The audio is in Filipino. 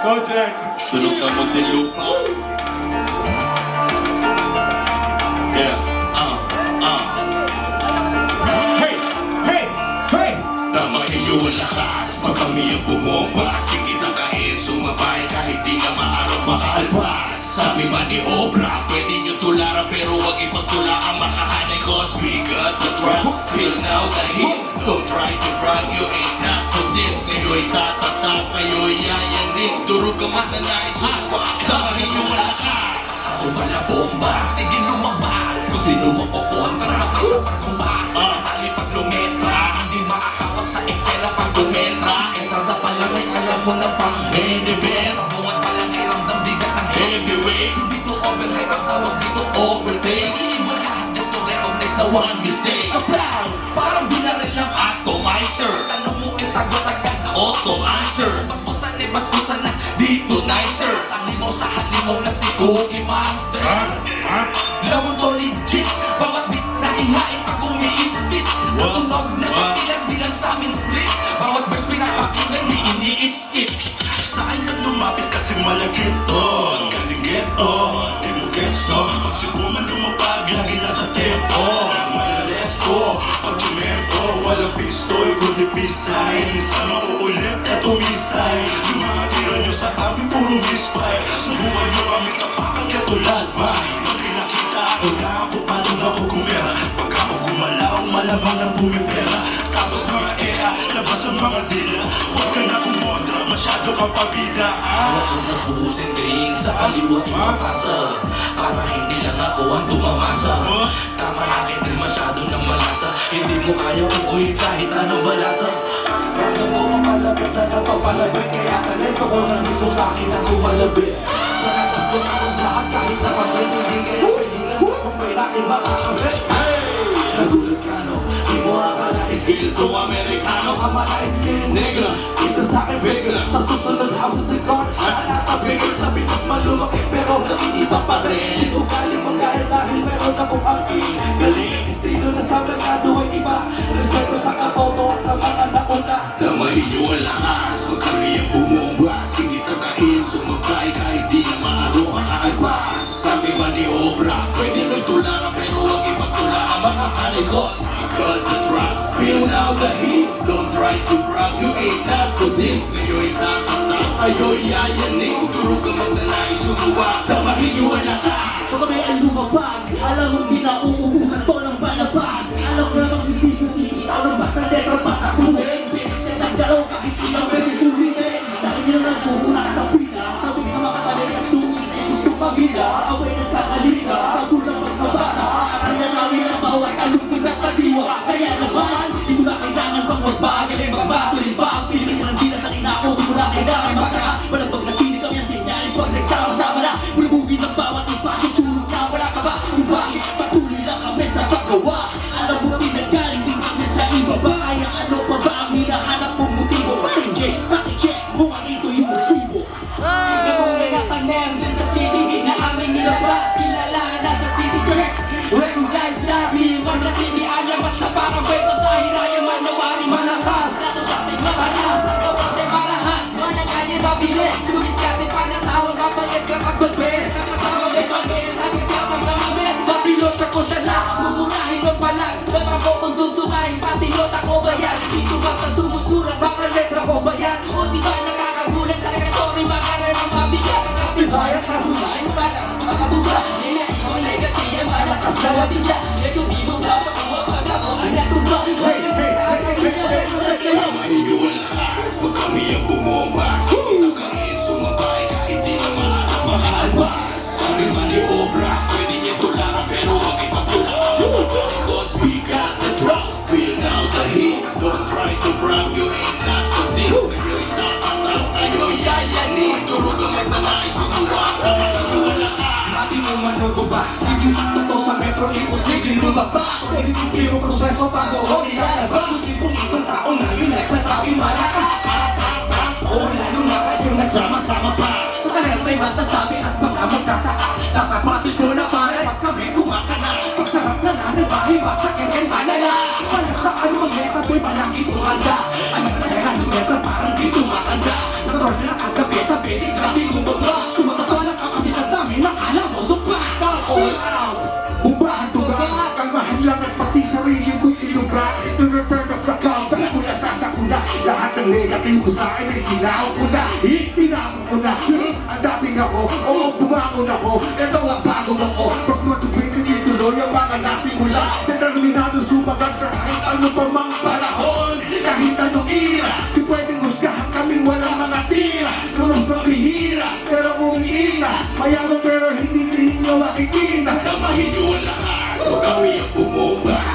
Sojek. Sunog ng Muntinlupa. Yeah, Hey! Hey! Hey! tamahin niyo ang lakas pag kami ang bumomba. Sige tangkain, sumabay kahit di nga maharap makaalpas. Sabi maniobra, pwede nyo tularan pero wag ipagtulakan makahanay cause we got the trap. Feel now the heat, don't try to front, you ain't not for this. Kayo'y tatatap, kayo'y yayanig, durog ka man na naisuwa. Tamahin nyo ang lakas. Ako pala bomba, sige lumabas. Kung sino mo kukontra, sabay sa pagbumbas. Tali pag lumetra, hindi makakawag sa Excel pag dumetra. Entrada pa lang ay alam mo ng pang-benefit. Sa buwan pa lang ay ramdam bigat ng heavyweight. Hindi to overnight, ang tawag dito overtake. Hindi mo lahat just to recognize the one mistake. Kapow! Parang binaril ng atomizer. Tanong mo ay sagot agad, auto answer. Basbusan ay basbusan na dito nicer. Sa halimaw na si Cookie Monster. Lawon to legit, bawat bit na ihain pag umiispit. Natunog na pabilang-bilang sa amin split. Bawat verse pinapakinggan di ini-skip. Saan ka lumapit kasi malagit to? Galing geto, di mo gets to. Pag siguman lumapag, lagi nasa tempo. Malales ko, pag tumento, walang pistoy, kundi pisay. Minsan mauulit at tumisay. Yung mga tira nyo sa amin, puro misfire. Subukan nyo kami tapakan kaya tulad ba? Pag pinakita ako na ako, paano na ako gumera? Pag ako gumalaw, malamang ang bumipera. Tapos mga era, labas ang mga dila. Huwag ka na kumontra, masyado kang pabida. Huwag ko na buhusin green sa kalimutin mapasa. Para hindi lang ako ang tumamasa. Tama na din masyado ng malasa. Hindi mo kaya upuin kahit anong balasa. Random ko papalapit na napapalabit. Kaya talento ko na miso sa akin ang kumalabit. Sa katas ko na kong lahat kahit napabit. Hindi kayo pilingan kung may laking makakabit. Nagulat ka no, di mo akala skill to Amerikano. Kamalain skill nigga, ito sa akin bigger. Sa susunod houses and cars, nasa bigger. Sa Pinas malumaki pero naiiba pa rin. Di ko kaya manggaya dahil meron akong angking. Galing, estilo na sa merkado ay iba. Respeto sa katoto at sa mga nauna. Damahin nyo ang lakas, huwag kami ang bumomba. Sige tangkain, sumabay kahit di na maaro ang kaagwas. Sabi maniobra, pwede nyo tularan pero wag ipagtularan mga kaligos. Cut the trap, feel now the heat. Don't try to front, you ain't not for this. Ngayon tatatap, ayo'y yayanig. Durog ang magdanay, sumuwa. Damahin nyo ang lakas. Pag kami ay lumabag, alam mong di na uubusan to ng balabas. Alam mo namang hindi ko ikitaw ng basta letra patatuhin. Beses na naggalaw kahit ilang beses ulitin. Dahil yun ang puhunan sa pila. Sabi ka makatabi at tumis ay gusto pagila. Away nagkakalita, sa gulang pagkabata. Aral na namin ang bawat kalugtog at kadiwa. Kaya naman, di mo na kailangan pang magpagaling. Magpatuloy ba ang piling mo ng bilas ang inako? Di mo na kailangan magkaka. Malagbag na pinig kami ang sinyalis. Pag nagsama-sama na, bulubugin ng bawat espasyo. Sulong na wala ka ba? Kung bakit patuloy lang kami sa paggawa. Alam mo pinagaling din kami sa iba ba? Kaya ano pa ba ang hinahanap mong motibo? Paringgit, pakicheck mo ang ito yung resibo. Hindi mong nagtatanem dun sa city na aming nilabas. Kilala na sa city check. Recognize namin mga tinianya. Ba't na parang kwento sa hiraya manawari malakas. Natatating matalas, kapatay marahas. Mananganya mabilis, sumiskate pa ng tawang kapagod kapag magberes. Ang kasama may pagberes at kasama sa mamit. Mapilot ako dala, mumunahin mo palang. Dapat ko kung susukahin, patilot ako ba yan? Dito basta sumusulat, baka letra ko ba yan? O diba nakakagulat talaga, sorry mga remang mabigat. Ang katibayan, katulain, malakas makatuba. Ikaw ang legacy, ang malakas na wadilya. Ikaw di mo ba makuha pag ako ang natuba. Damahin nyo ang lakas, huwag kami ang bumomba. Sige tangkain, sumabay kahit di na maharap makaalpas. Sabi maniobra, pwede niya tularan pero wag ipagtularan mga kaligos. We got the drop, feel now the heat. Don't try to front, you ain't not for this. Ngayon tatatap, ayo'y yayanig. Durog ang magdanay, sumuwa. Damahin nyo ang lakas. Di mo man nagubas, hindi sakto to sa metro, imposible lumabas. Pwede yung proseso bago ho ilalabas. Tipong itong taon na yun nagsasabi malakas. O lalo na kayong nagsama-sama pa. Kakalang may masasabi at baka magkataka. Nakapatid ko na pare, pag kami kumakana. Pagsarap na namin bahay, masakit and malala. Walang sa ano mag-meta, boy, malaki itong handa. Ano na kaya ng meta, parang di tumatanda. Nakaroon na kagabi, sabi basic traffic bumaba Sumatatawa ng kapasidad namin nakala mo sumpa All out! Bumbahan tuga! Kalmahan lang at pati sarili mo'y ilubra. Ito return of the comeback mula sa sakuna. Lahat ng negatibo sa akin ay sinaw ko na. Itinapon ko na. Ang dating ako, oo bumangon ako. Ito ang bago ako. Pag matubig na ituloy ang mga nasimula. Determinado sumagat sa kahit ano pa mang panahon. Kahit anong ira, di pwedeng husgahan kaming walang mga tira. Tulong pabihira, pero umiina. Mayaman pero hindi ninyo makikita. Damahin niyo ang lakas, huwag kami ang bumomba